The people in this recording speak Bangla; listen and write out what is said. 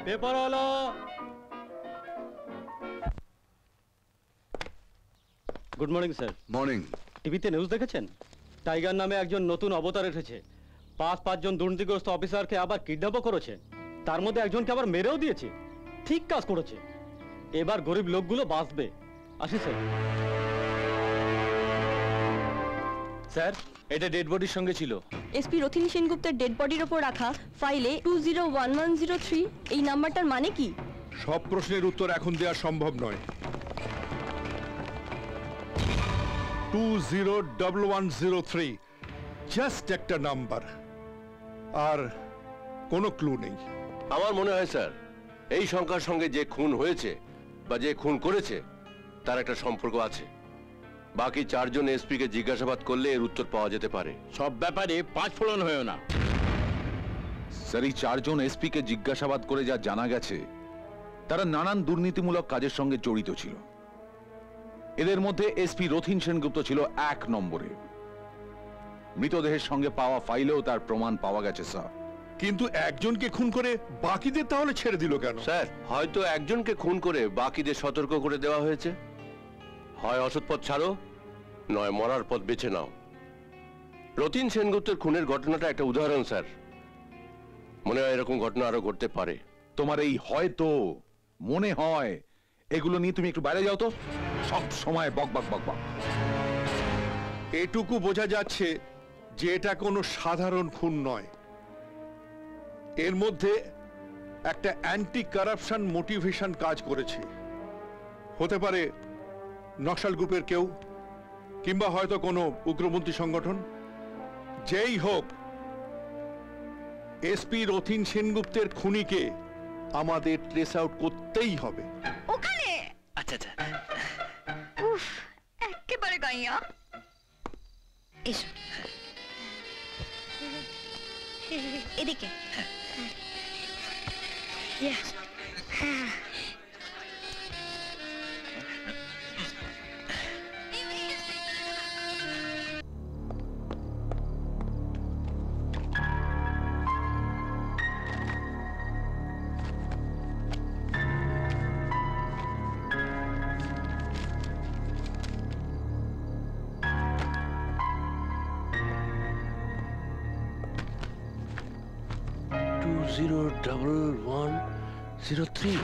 পেপারওয়ালা। Good morning sir. মর্নিং। টিভিতে নিউজ দেখেছেন? টাইগার নামে একজন নতুন অবতার এসেছে। পাঁচজন দুর্নীতিগ্রস্ত অফিসারকে আবার কিডন্যাপও করেছে, তার মধ্যে একজনকে আবার মেরেও দিয়েছে। ঠিক কাজ করেছে। এবার গরিব লোকগুলো বাঁচবে। আসি স্যার। স্যার, এটা ডেড বডির সঙ্গে ছিল। এসপি রথিন সেনগুপ্তের ডেড বডির ওপর রাখা ফাইলে 201103 এই নাম্বারটার মানে কি? সব প্রশ্নের উত্তর এখন দেওয়া সম্ভব নয়। 201103 জাস্ট একটা নাম্বার, আর কোনো ক্লু নেই। আমার মনে হয় স্যার, এই সংখ্যার সঙ্গে যে খুন হয়েছে বা যে খুন করেছে তার একটা সম্পর্ক আছে। বাকি 4 জন এসপি কে জিজ্ঞাসাবাদ করলে এর উত্তর পাওয়া যেতে পারে। সব ব্যাপারে পাঁচ ফোড়ন হয়েও না। স্যার, এই 4 জন এসপি কে জিজ্ঞাসাবাদ করে যা জানা গেছে, তারা নানান দুর্নীতিমূলক কাজের সঙ্গে জড়িত ছিল। এদের মধ্যে এসপি রথিন সেনগুপ্ত ছিল 1 নম্বরে। মৃতদেহের সঙ্গে পাওয়া ফাইলেও তার প্রমাণ পাওয়া গেছে স্যার। কিন্তু একজনকে খুন করে বাকিদের তাহলে ছেড়ে দিল কেন? স্যার, হয়তো একজনকে খুন করে বাকিদের সতর্ক করে দেওয়া হয়েছে। হয় অসৎ পথ ছাড়ো, নয় মরার পথ বেছে নাও। রতিন সেনগুপ্তের খুনের ঘটনাটা একটা উদাহরণ স্যার। মনে হয় এরকম ঘটনা আরো ঘটতে পারে। তোমার এই হয়তো, মনে হয়, এগুলো নিয়ে তুমি একটু বাইরে যাও তো। সব সময় বক বক বক বক। এটুকু বোঝা যাচ্ছে যে এটা কোনো সাধারণ খুন নয়। এর মধ্যে একটা অ্যান্টি কারাপশন মোটিভেশন কাজ করেছে। হতে পারে নকশাল গ্রুপের কেউ, কিংবা হয়তো কোনো উগ্রপন্থী সংগঠন। যেই হোক, এসপি রথিন সেনগুপ্তের খুনিকে আমাদের ট্রেস আউট করতেই হবে। ওখানে আচ্ছা আচ্ছা, উফ, একেবারে গাইয়া। এসো এদিকে। Yes. $201103